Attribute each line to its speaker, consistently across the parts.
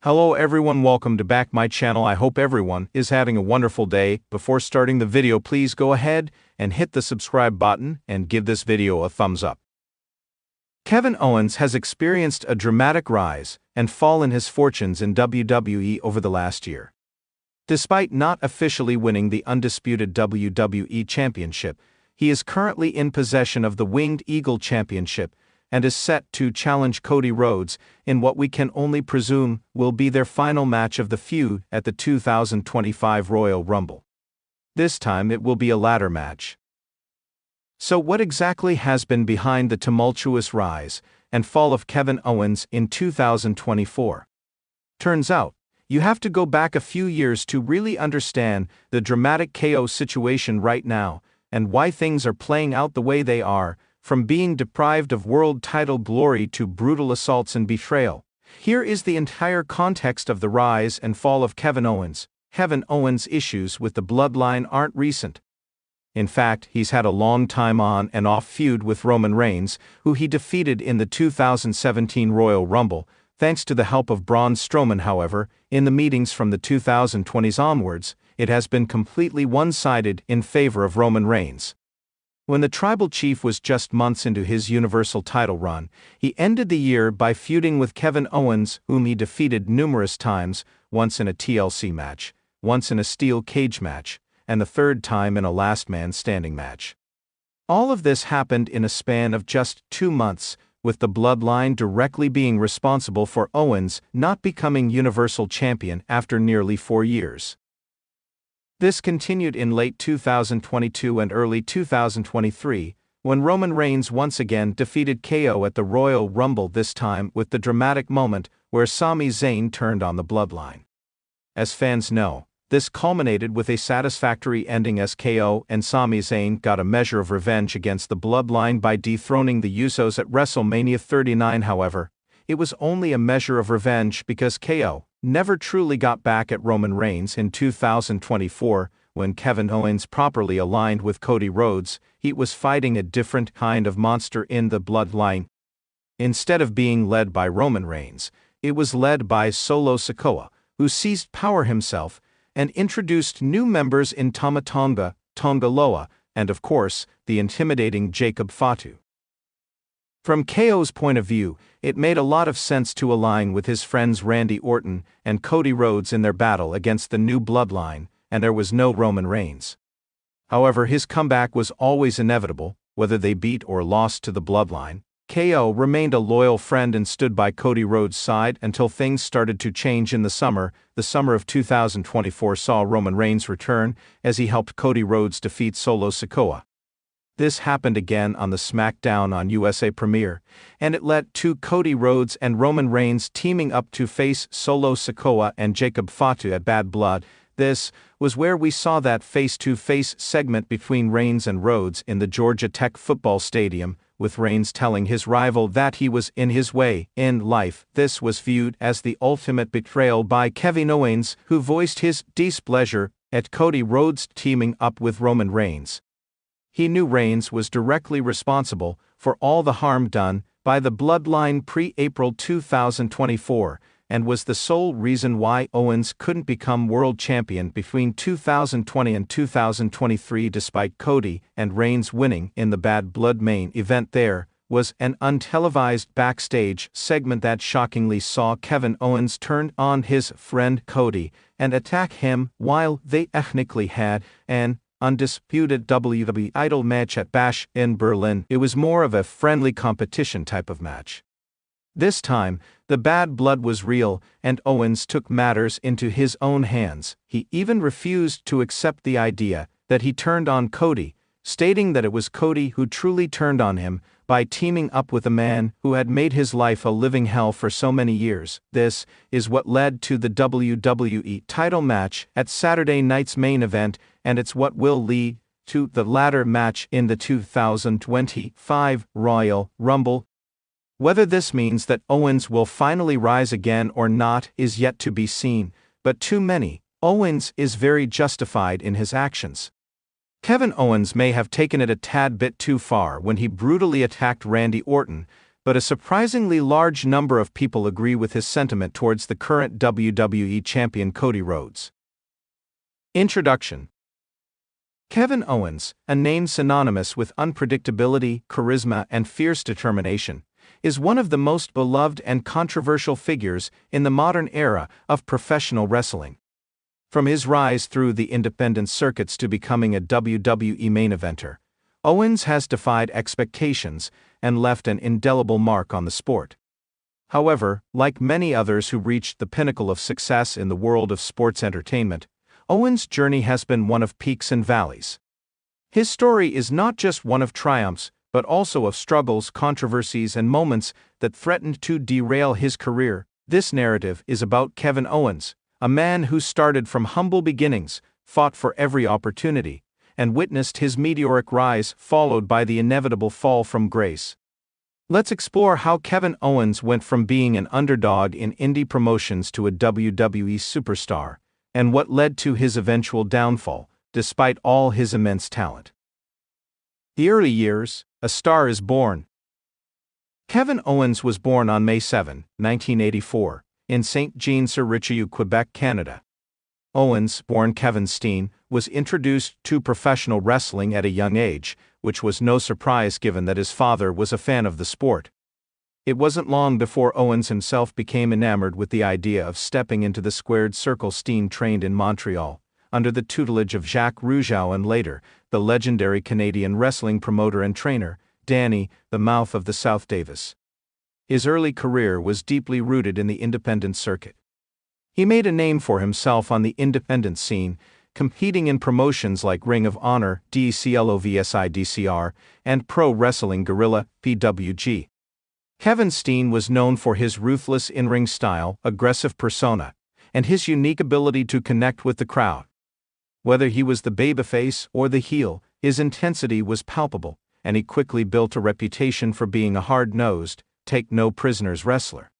Speaker 1: Hello everyone, welcome to back my channel. I hope everyone is having a wonderful day. Before starting the video, please go ahead and hit the subscribe button and give this video a thumbs up. Kevin Owens has experienced a dramatic rise and fall in his fortunes in WWE over the last year. Despite not officially winning the undisputed WWE Championship, he is currently in possession of the Winged Eagle Championship and is set to challenge Cody Rhodes in what we can only presume will be their final match of the feud at the 2025 Royal Rumble. This time it will be a ladder match. So what exactly has been behind the tumultuous rise and fall of Kevin Owens in 2024? Turns out, you have to go back a few years to really understand the dramatic KO situation right now and why things are playing out the way they are, from being deprived of world title glory to brutal assaults and betrayal. Here is the entire context of the rise and fall of Kevin Owens. Kevin Owens' issues with the bloodline aren't recent. In fact, he's had a long time on and off feud with Roman Reigns, who he defeated in the 2017 Royal Rumble, thanks to the help of Braun Strowman. However, in the meetings from the 2020s onwards, it has been completely one-sided in favor of Roman Reigns. When the Tribal Chief was just months into his Universal title run, he ended the year by feuding with Kevin Owens, whom he defeated numerous times, once in a TLC match, once in a steel cage match, and the third time in a last man standing match. All of this happened in a span of just 2 months, with the bloodline directly being responsible for Owens not becoming Universal Champion after nearly 4 years. This continued in late 2022 and early 2023, when Roman Reigns once again defeated KO at the Royal Rumble, this time with the dramatic moment where Sami Zayn turned on the bloodline. As fans know, this culminated with a satisfactory ending as KO and Sami Zayn got a measure of revenge against the bloodline by dethroning the Usos at WrestleMania 39. However, it was only a measure of revenge because KO never truly got back at Roman Reigns. In 2024, when Kevin Owens properly aligned with Cody Rhodes, he was fighting a different kind of monster in the bloodline. Instead of being led by Roman Reigns, it was led by Solo Sikoa, who seized power himself and introduced new members in Tama Tonga, Tonga Loa, and of course, the intimidating Jacob Fatu. From KO's point of view, it made a lot of sense to align with his friends Randy Orton and Cody Rhodes in their battle against the new bloodline, and there was no Roman Reigns. However, his comeback was always inevitable, whether they beat or lost to the bloodline. KO remained a loyal friend and stood by Cody Rhodes' side until things started to change in the summer. The summer of 2024 saw Roman Reigns return as he helped Cody Rhodes defeat Solo Sikoa. This happened again on the SmackDown on USA premiere, and it led to Cody Rhodes and Roman Reigns teaming up to face Solo Sikoa and Jacob Fatu at Bad Blood. This was where we saw that face-to-face segment between Reigns and Rhodes in the Georgia Tech football stadium, with Reigns telling his rival that he was in his way in life. This was viewed as the ultimate betrayal by Kevin Owens, who voiced his displeasure at Cody Rhodes teaming up with Roman Reigns. He knew Reigns was directly responsible for all the harm done by the bloodline pre-April 2024, and was the sole reason why Owens couldn't become world champion between 2020 and 2023 despite Cody and Reigns winning in the Bad Blood main event. There was an untelevised backstage segment that shockingly saw Kevin Owens turn on his friend Cody and attack him while they technically had an undisputed WWE title match at Bash in Berlin. It was more of a friendly competition type of match. This time, the bad blood was real, and Owens took matters into his own hands. He even refused to accept the idea that he turned on Cody, stating that it was Cody who truly turned on him by teaming up with a man who had made his life a living hell for so many years. This is what led to the WWE title match at Saturday night's main event, and it's what will lead to the ladder match in the 2025 Royal Rumble. Whether this means that Owens will finally rise again or not is yet to be seen, but to many, Owens is very justified in his actions. Kevin Owens may have taken it a tad bit too far when he brutally attacked Randy Orton, but a surprisingly large number of people agree with his sentiment towards the current WWE champion Cody Rhodes. Introduction. Kevin Owens, a name synonymous with unpredictability, charisma, and fierce determination, is one of the most beloved and controversial figures in the modern era of professional wrestling. From his rise through the independent circuits to becoming a WWE main eventer, Owens has defied expectations and left an indelible mark on the sport. However, like many others who reached the pinnacle of success in the world of sports entertainment, Owens' journey has been one of peaks and valleys. His story is not just one of triumphs, but also of struggles, controversies, and moments that threatened to derail his career. This narrative is about Kevin Owens, a man who started from humble beginnings, fought for every opportunity, and witnessed his meteoric rise followed by the inevitable fall from grace. Let's explore how Kevin Owens went from being an underdog in indie promotions to a WWE superstar, and what led to his eventual downfall, despite all his immense talent. The early years. A star is born. Kevin Owens was born on May 7, 1984, in Saint-Jean-sur-Richelieu, Quebec, Canada. Owens, born Kevin Steen, was introduced to professional wrestling at a young age, which was no surprise given that his father was a fan of the sport. It wasn't long before Owens himself became enamored with the idea of stepping into the squared circle. Steen trained in Montreal, under the tutelage of Jacques Rougeau and later, the legendary Canadian wrestling promoter and trainer, Danny, the Mouth of the South Davis. His early career was deeply rooted in the independent circuit. He made a name for himself on the independent scene, competing in promotions like Ring of Honor, DCLOVSIDCR, and Pro Wrestling Guerrilla, PWG. Kevin Steen was known for his ruthless in-ring style, aggressive persona, and his unique ability to connect with the crowd. Whether he was the babyface or the heel, his intensity was palpable, and he quickly built a reputation for being a hard-nosed, take-no-prisoners wrestler.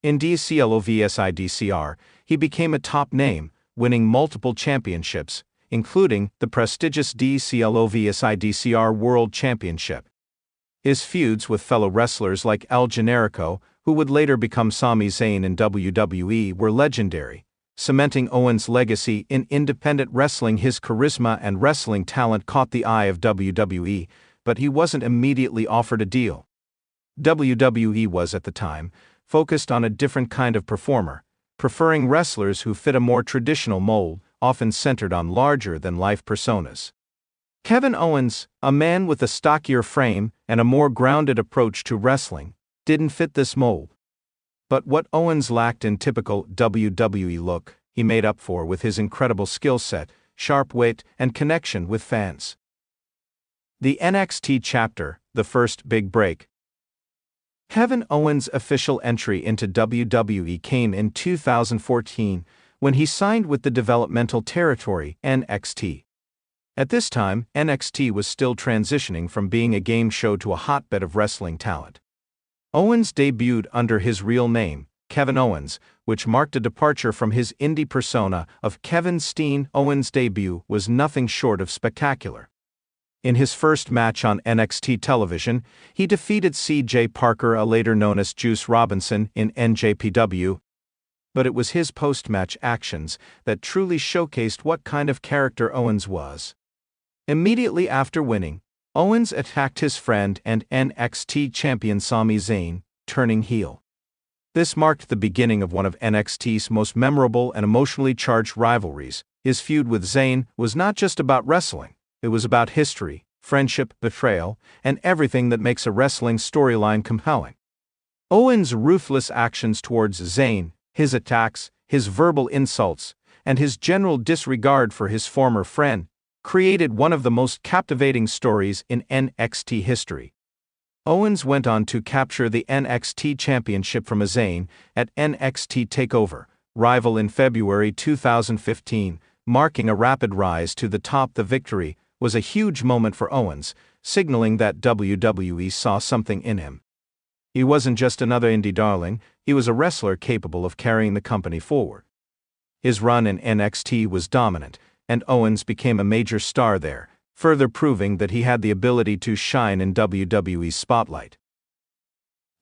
Speaker 1: In DCLOVSIDCR, he became a top name, winning multiple championships, including the prestigious DCLOVSIDCR World Championship. His feuds with fellow wrestlers like El Generico, who would later become Sami Zayn in WWE, were legendary, cementing Owens' legacy in independent wrestling. His charisma and wrestling talent caught the eye of WWE, but he wasn't immediately offered a deal. WWE was, at the time, focused on a different kind of performer, preferring wrestlers who fit a more traditional mold, often centered on larger-than-life personas. Kevin Owens, a man with a stockier frame and a more grounded approach to wrestling, didn't fit this mold. But what Owens lacked in typical WWE look, he made up for with his incredible skill set, sharp wit, and connection with fans. The NXT chapter, the first big break. Kevin Owens' official entry into WWE came in 2014, when he signed with the developmental territory, NXT. At this time, NXT was still transitioning from being a game show to a hotbed of wrestling talent. Owens debuted under his real name, Kevin Owens, which marked a departure from his indie persona of Kevin Steen. Owens' debut was nothing short of spectacular. In his first match on NXT television, he defeated C.J. Parker, later known as Juice Robinson, in NJPW. But it was his post-match actions that truly showcased what kind of character Owens was. Immediately after winning, Owens attacked his friend and NXT champion Sami Zayn, turning heel. This marked the beginning of one of NXT's most memorable and emotionally charged rivalries. His feud with Zayn was not just about wrestling, it was about history, friendship, betrayal, and everything that makes a wrestling storyline compelling. Owens' ruthless actions towards Zayn, his attacks, his verbal insults, and his general disregard for his former friend, created one of the most captivating stories in NXT history. Owens went on to capture the NXT Championship from Zayn at NXT TakeOver, Rival in February 2015, marking a rapid rise to the top. The victory was a huge moment for Owens, signaling that WWE saw something in him. He wasn't just another indie darling, he was a wrestler capable of carrying the company forward. His run in NXT was dominant, and Owens became a major star there, further proving that he had the ability to shine in WWE's spotlight.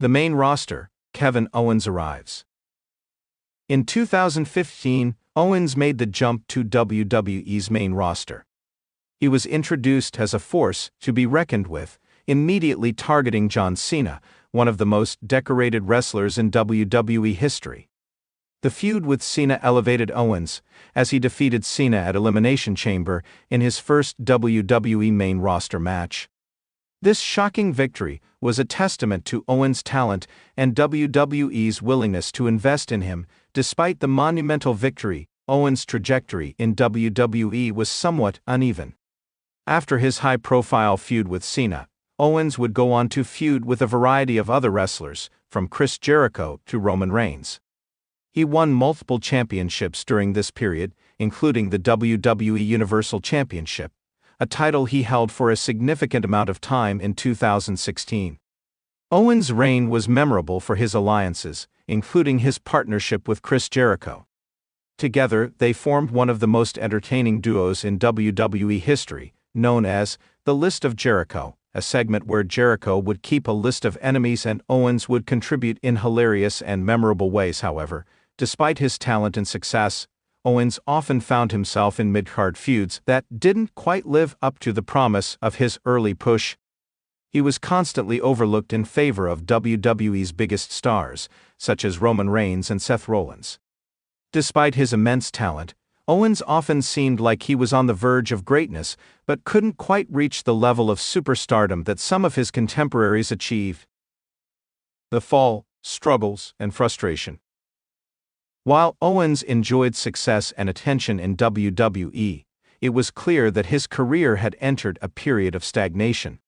Speaker 1: The main roster, Kevin Owens arrives. In 2015, Owens made the jump to WWE's main roster. He was introduced as a force to be reckoned with, immediately targeting John Cena, one of the most decorated wrestlers in WWE history. The feud with Cena elevated Owens, as he defeated Cena at Elimination Chamber in his first WWE main roster match. This shocking victory was a testament to Owens' talent and WWE's willingness to invest in him. Despite the monumental victory, Owens' trajectory in WWE was somewhat uneven. After his high-profile feud with Cena, Owens would go on to feud with a variety of other wrestlers, from Chris Jericho to Roman Reigns. He won multiple championships during this period, including the WWE Universal Championship, a title he held for a significant amount of time in 2016. Owens' reign was memorable for his alliances, including his partnership with Chris Jericho. Together, they formed one of the most entertaining duos in WWE history, known as The List of Jericho, a segment where Jericho would keep a list of enemies and Owens would contribute in hilarious and memorable ways. However, despite his talent and success, Owens often found himself in mid-card feuds that didn't quite live up to the promise of his early push. He was constantly overlooked in favor of WWE's biggest stars, such as Roman Reigns and Seth Rollins. Despite his immense talent, Owens often seemed like he was on the verge of greatness, but couldn't quite reach the level of superstardom that some of his contemporaries achieved. The fall, struggles, and frustration. While Owens enjoyed success and attention in WWE, it was clear that his career had entered a period of stagnation.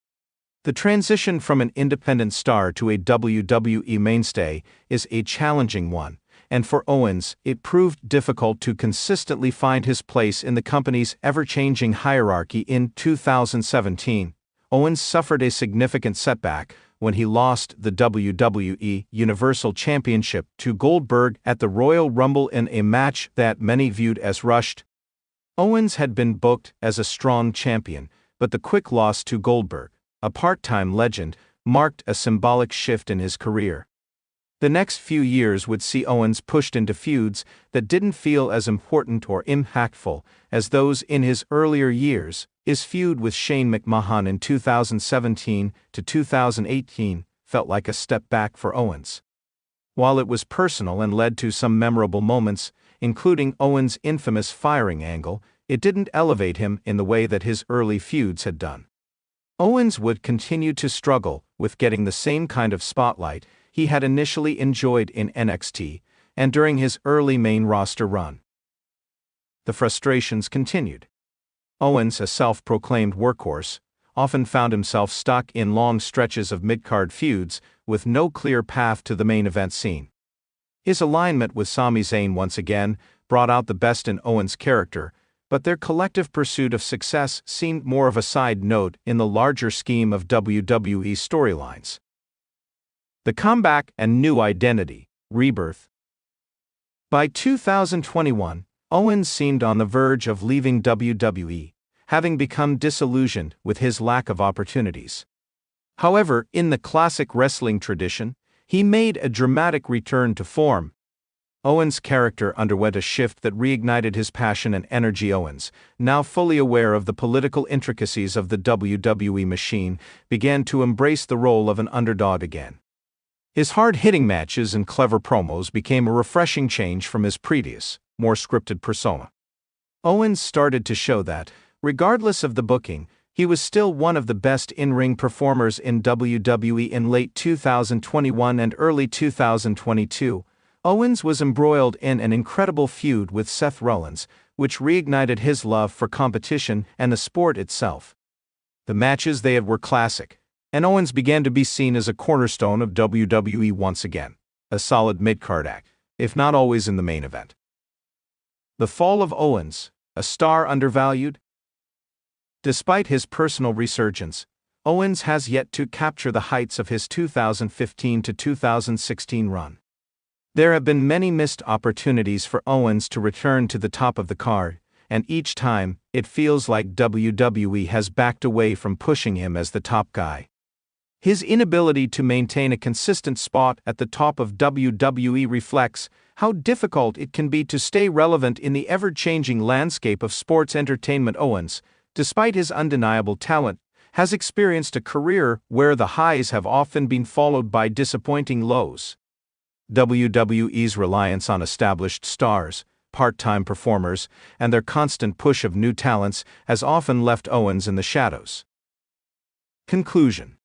Speaker 1: The transition from an independent star to a WWE mainstay is a challenging one, and for Owens, it proved difficult to consistently find his place in the company's ever-changing hierarchy. In 2017, Owens suffered a significant setback when he lost the WWE Universal Championship to Goldberg at the Royal Rumble in a match that many viewed as rushed. Owens had been booked as a strong champion, but the quick loss to Goldberg, a part-time legend, marked a symbolic shift in his career. The next few years would see Owens pushed into feuds that didn't feel as important or impactful as those in his earlier years. His feud with Shane McMahon in 2017 to 2018 felt like a step back for Owens. While it was personal and led to some memorable moments, including Owens' infamous firing angle, it didn't elevate him in the way that his early feuds had done. Owens would continue to struggle with getting the same kind of spotlight he had initially enjoyed in NXT and during his early main roster run. The frustrations continued. Owens, a self-proclaimed workhorse, often found himself stuck in long stretches of mid-card feuds with no clear path to the main event scene. His alignment with Sami Zayn once again brought out the best in Owens' character, but their collective pursuit of success seemed more of a side note in the larger scheme of WWE storylines. The comeback and new identity, rebirth. By 2021, Owens seemed on the verge of leaving WWE, having become disillusioned with his lack of opportunities. However, in the classic wrestling tradition, he made a dramatic return to form. Owens' character underwent a shift that reignited his passion and energy. Owens, now fully aware of the political intricacies of the WWE machine, began to embrace the role of an underdog again. His hard-hitting matches and clever promos became a refreshing change from his previous, more scripted persona. Owens started to show that, regardless of the booking, he was still one of the best in-ring performers in WWE. In late 2021 and early 2022, Owens was embroiled in an incredible feud with Seth Rollins, which reignited his love for competition and the sport itself. The matches they had were classic, and Owens began to be seen as a cornerstone of WWE once again, a solid mid-card act, if not always in the main event. The fall of Owens, a star undervalued? Despite his personal resurgence, Owens has yet to capture the heights of his 2015 to 2016 run. There have been many missed opportunities for Owens to return to the top of the card, and each time, it feels like WWE has backed away from pushing him as the top guy. His inability to maintain a consistent spot at the top of WWE reflects how difficult it can be to stay relevant in the ever-changing landscape of sports entertainment. Owens, despite his undeniable talent, has experienced a career where the highs have often been followed by disappointing lows. WWE's reliance on established stars, part-time performers, and their constant push of new talents has often left Owens in the shadows. Conclusion.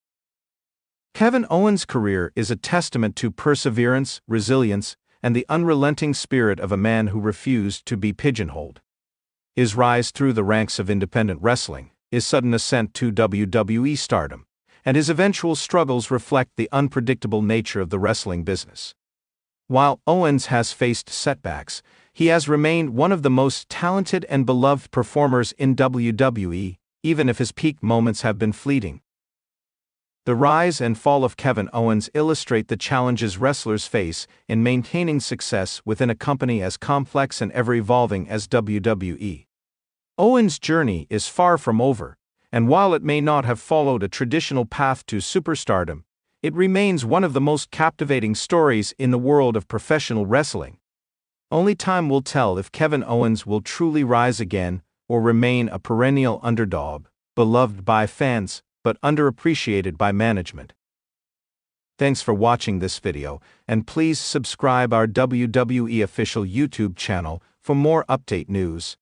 Speaker 1: Kevin Owens' career is a testament to perseverance, resilience, and the unrelenting spirit of a man who refused to be pigeonholed. His rise through the ranks of independent wrestling, his sudden ascent to WWE stardom, and his eventual struggles reflect the unpredictable nature of the wrestling business. While Owens has faced setbacks, he has remained one of the most talented and beloved performers in WWE, even if his peak moments have been fleeting. The rise and fall of Kevin Owens illustrate the challenges wrestlers face in maintaining success within a company as complex and ever-evolving as WWE. Owens' journey is far from over, and while it may not have followed a traditional path to superstardom, it remains one of the most captivating stories in the world of professional wrestling. Only time will tell if Kevin Owens will truly rise again or remain a perennial underdog, beloved by fans but underappreciated by management. Thanks for watching this video, and please subscribe our WWE official YouTube channel for more update news.